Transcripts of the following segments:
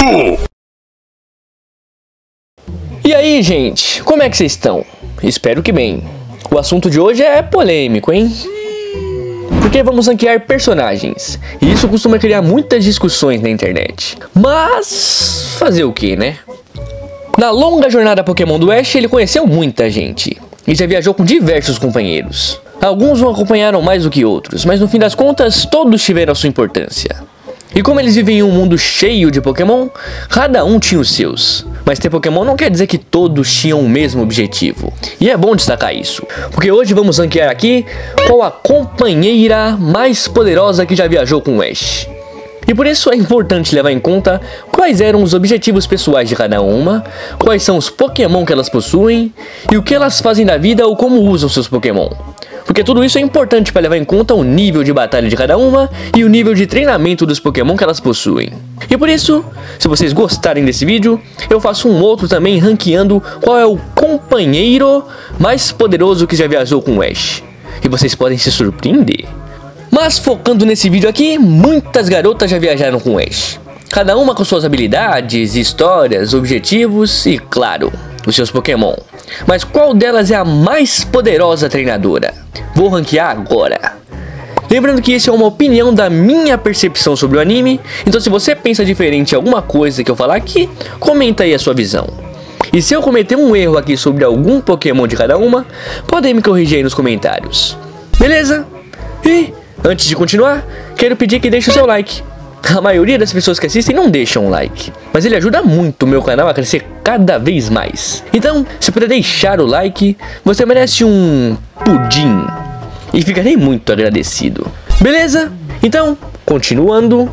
E aí, gente, como é que vocês estão? Espero que bem. O assunto de hoje é polêmico, hein? Porque vamos ranquear personagens, e isso costuma criar muitas discussões na internet. Mas fazer o que, né? Na longa jornada Pokémon do Ash, ele conheceu muita gente e já viajou com diversos companheiros. Alguns o acompanharam mais do que outros, mas no fim das contas, todos tiveram a sua importância. E como eles vivem em um mundo cheio de Pokémon, cada um tinha os seus. Mas ter Pokémon não quer dizer que todos tinham o mesmo objetivo. E é bom destacar isso, porque hoje vamos ranquear aqui qual a companheira mais poderosa que já viajou com o Ash. E por isso é importante levar em conta quais eram os objetivos pessoais de cada uma, quais são os Pokémon que elas possuem, e o que elas fazem da vida ou como usam seus Pokémon. Porque tudo isso é importante para levar em conta o nível de batalha de cada uma e o nível de treinamento dos Pokémon que elas possuem. E por isso, se vocês gostarem desse vídeo, eu faço um outro também ranqueando qual é o companheiro mais poderoso que já viajou com o Ash. E vocês podem se surpreender. Mas focando nesse vídeo aqui, muitas garotas já viajaram com o Ash. Cada uma com suas habilidades, histórias, objetivos e, claro, os seus Pokémon. Mas qual delas é a mais poderosa treinadora? Vou ranquear agora. Lembrando que isso é uma opinião da minha percepção sobre o anime, então se você pensa diferente em alguma coisa que eu falar aqui, comenta aí a sua visão. E se eu cometer um erro aqui sobre algum Pokémon de cada uma, podem me corrigir aí nos comentários. Beleza? E antes de continuar, quero pedir que deixe o seu like. A maioria das pessoas que assistem não deixam um like, mas ele ajuda muito o meu canal a crescer cada vez mais. Então, se puder deixar o like, você merece um pudim e ficarei muito agradecido. Beleza? Então, continuando.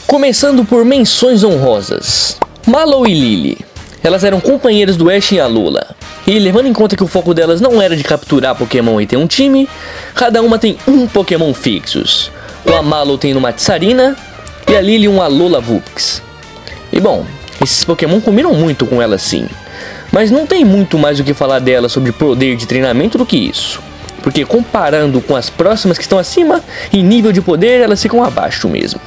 Começando por menções honrosas. Mallow e Lily. Elas eram companheiras do Ash em Alola. E levando em conta que o foco delas não era de capturar Pokémon e ter um time, cada uma tem um Pokémon fixos. A Mallow tem uma Tsarina e a Lily um Alola Vulpix. E bom, esses Pokémon combinam muito com ela sim. Mas não tem muito mais o que falar dela sobre poder de treinamento do que isso. Porque comparando com as próximas que estão acima, em nível de poder elas ficam abaixo mesmo.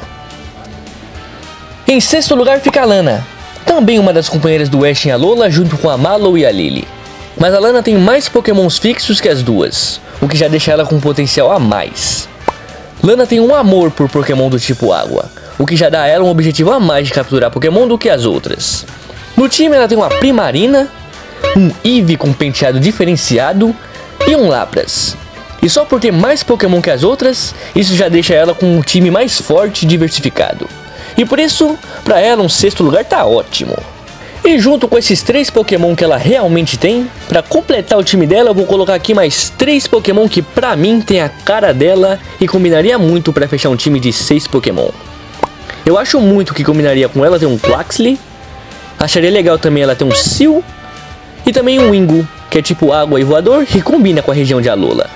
Em sexto lugar fica a Lana. Também uma das companheiras do Ash em Alola junto com a Mallow e a Lily. Mas a Lana tem mais Pokémons fixos que as duas, o que já deixa ela com um potencial a mais. Lana tem um amor por Pokémon do tipo água, o que já dá a ela um objetivo a mais de capturar Pokémon do que as outras. No time ela tem uma Primarina, um Eevee com penteado diferenciado e um Lapras. E só por ter mais Pokémon que as outras, isso já deixa ela com um time mais forte e diversificado. E por isso, pra ela um sexto lugar tá ótimo. E junto com esses 3 Pokémon que ela realmente tem, pra completar o time dela eu vou colocar aqui mais 3 Pokémon que pra mim tem a cara dela e combinaria muito pra fechar um time de 6 Pokémon. Eu acho muito que combinaria com ela ter um Quaxly, acharia legal também ela ter um Seel e também um Wingull, que é tipo água e voador e combina com a região de Alola.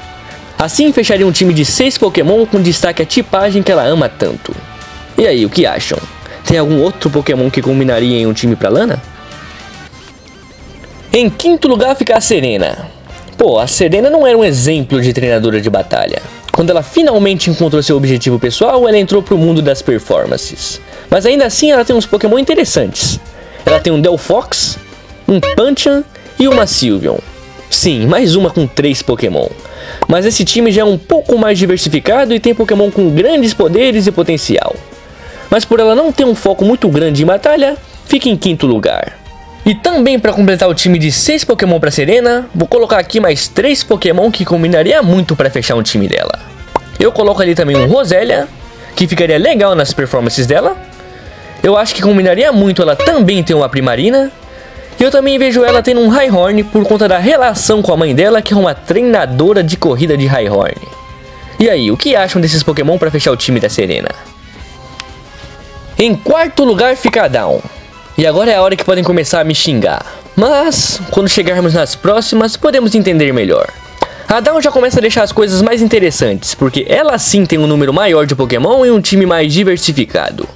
Assim fecharia um time de 6 Pokémon com destaque à tipagem que ela ama tanto. E aí, o que acham? Tem algum outro Pokémon que combinaria em um time pra Lana? Em quinto lugar fica a Serena. Pô, a Serena não era um exemplo de treinadora de batalha. Quando ela finalmente encontrou seu objetivo pessoal, ela entrou pro mundo das performances. Mas ainda assim ela tem uns Pokémon interessantes. Ela tem um Delphox, um Pancham e uma Sylveon. Sim, mais uma com 3 Pokémon. Mas esse time já é um pouco mais diversificado e tem Pokémon com grandes poderes e potencial. Mas por ela não ter um foco muito grande em batalha, fica em quinto lugar. E também para completar o time de 6 Pokémon para Serena, vou colocar aqui mais 3 Pokémon que combinaria muito para fechar um time dela. Eu coloco ali também um Roselia, que ficaria legal nas performances dela. Eu acho que combinaria muito ela também ter uma Primarina. E eu também vejo ela tendo um Rhyhorn por conta da relação com a mãe dela, que é uma treinadora de corrida de Rhyhorn. E aí, o que acham desses Pokémon para fechar o time da Serena? Em quarto lugar fica a Dawn. E agora é a hora que podem começar a me xingar. Mas, quando chegarmos nas próximas, podemos entender melhor. A Dawn já começa a deixar as coisas mais interessantes, porque ela sim tem um número maior de Pokémon e um time mais diversificado.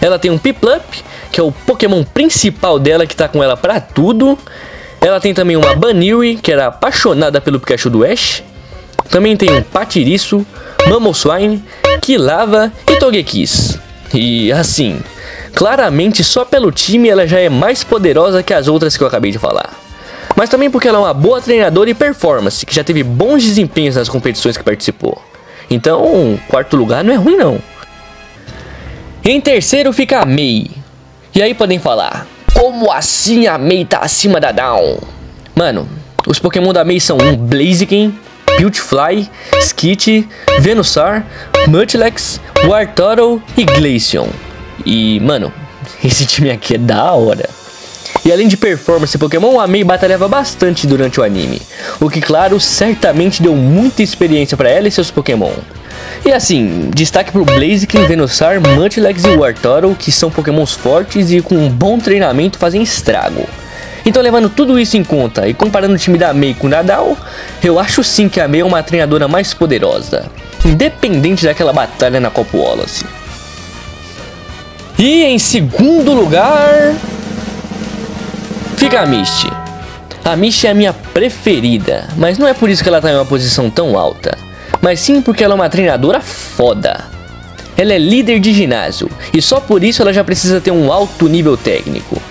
Ela tem um Piplup, que é o Pokémon principal dela, que tá com ela pra tudo. Ela tem também uma Baniri, que era apaixonada pelo Pikachu do Ash. Também tem um Patiriço, Mamoswine, Quilava e Togekiss. E assim, claramente só pelo time ela já é mais poderosa que as outras que eu acabei de falar. Mas também porque ela é uma boa treinadora e performance, que já teve bons desempenhos nas competições que participou. Então, quarto lugar não é ruim não. Em terceiro fica a Mei. E aí podem falar, como assim a Mei tá acima da Dawn? Mano, os Pokémon da Mei são Blaziken, Beautifly, Skitty, Venusaur, Munchlax, Wartortle e Glaceon. E, mano, esse time aqui é da hora. E além de performance Pokémon, a Mei batalhava bastante durante o anime. O que, claro, certamente deu muita experiência para ela e seus Pokémon. E assim, destaque pro Blaziken, Venusaur, Munchlax e Wartortle, que são Pokémons fortes e com um bom treinamento fazem estrago. Então, levando tudo isso em conta e comparando o time da Mei com o da Dawn, eu acho sim que a Mei é uma treinadora mais poderosa, independente daquela batalha na Copa Wallace. E em segundo lugar fica a Misty. A Misty é a minha preferida, mas não é por isso que ela tá em uma posição tão alta, mas sim porque ela é uma treinadora foda. Ela é líder de ginásio, e só por isso ela já precisa ter um alto nível técnico.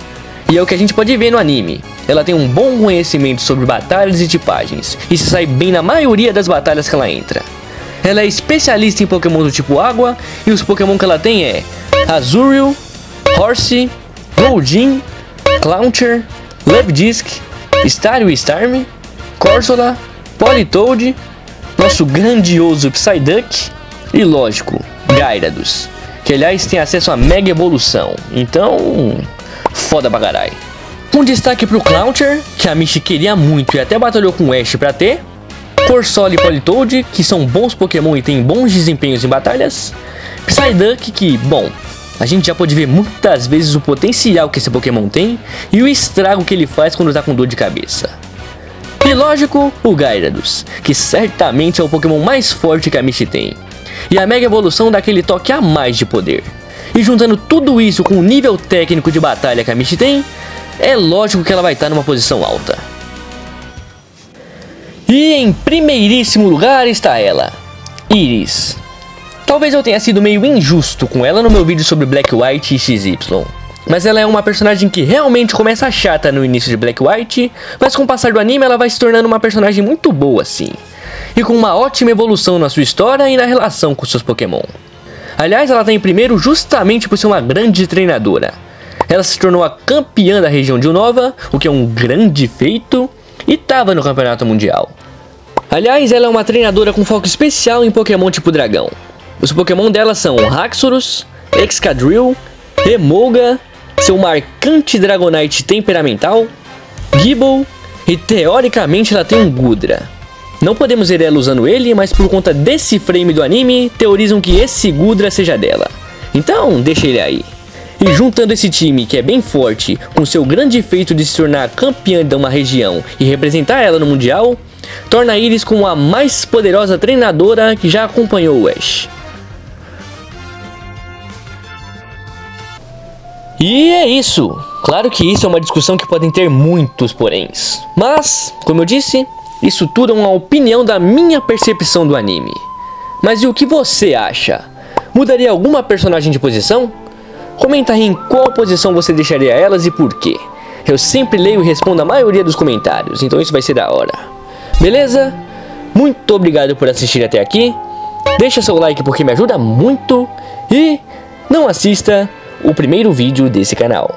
E é o que a gente pode ver no anime. Ela tem um bom conhecimento sobre batalhas e tipagens, e se sai bem na maioria das batalhas que ela entra. Ela é especialista em Pokémon do tipo água, e os Pokémon que ela tem é Azurill, Horsea, Goldeen, Clauncher, Luvdisc, Staryu e Starmie, Corsola, Politoed, nosso grandioso Psyduck e, lógico, Gyarados, que aliás tem acesso a Mega Evolução, então foda pra caralho. Um destaque pro Clauncher, que a Misty queria muito e até batalhou com o Ash pra ter, Corsola e Politoed, que são bons Pokémon e têm bons desempenhos em batalhas, Psyduck, que, bom, a gente já pode ver muitas vezes o potencial que esse Pokémon tem e o estrago que ele faz quando tá com dor de cabeça. E lógico, o Gyarados, que certamente é o Pokémon mais forte que a Misty tem. E a Mega Evolução dá aquele toque a mais de poder. E juntando tudo isso com o nível técnico de batalha que a Misty tem, é lógico que ela vai estar numa posição alta. E em primeiríssimo lugar está ela, Iris. Talvez eu tenha sido meio injusto com ela no meu vídeo sobre Black White e XY. Mas ela é uma personagem que realmente começa chata no início de Black White, mas com o passar do anime ela vai se tornando uma personagem muito boa sim. E com uma ótima evolução na sua história e na relação com seus Pokémon. Aliás, ela tá em primeiro justamente por ser uma grande treinadora. Ela se tornou a campeã da região de Unova, o que é um grande feito, e estava no campeonato mundial. Aliás, ela é uma treinadora com foco especial em Pokémon tipo dragão. Os Pokémon dela são Haxorus, Excadrill, Emolga, seu marcante Dragonite temperamental, Gible e teoricamente ela tem um Goodra. Não podemos ver ela usando ele, mas por conta desse frame do anime, teorizam que esse Goodra seja dela. Então, deixa ele aí. E juntando esse time que é bem forte, com seu grande feito de se tornar campeã de uma região e representar ela no Mundial, torna a Iris como a mais poderosa treinadora que já acompanhou o Ash. E é isso. Claro que isso é uma discussão que podem ter muitos poréns. Mas, como eu disse, isso tudo é uma opinião da minha percepção do anime. Mas e o que você acha? Mudaria alguma personagem de posição? Comenta aí em qual posição você deixaria elas e por quê. Eu sempre leio e respondo a maioria dos comentários, então isso vai ser da hora. Beleza? Muito obrigado por assistir até aqui. Deixa seu like porque me ajuda muito. E não assista o primeiro vídeo desse canal.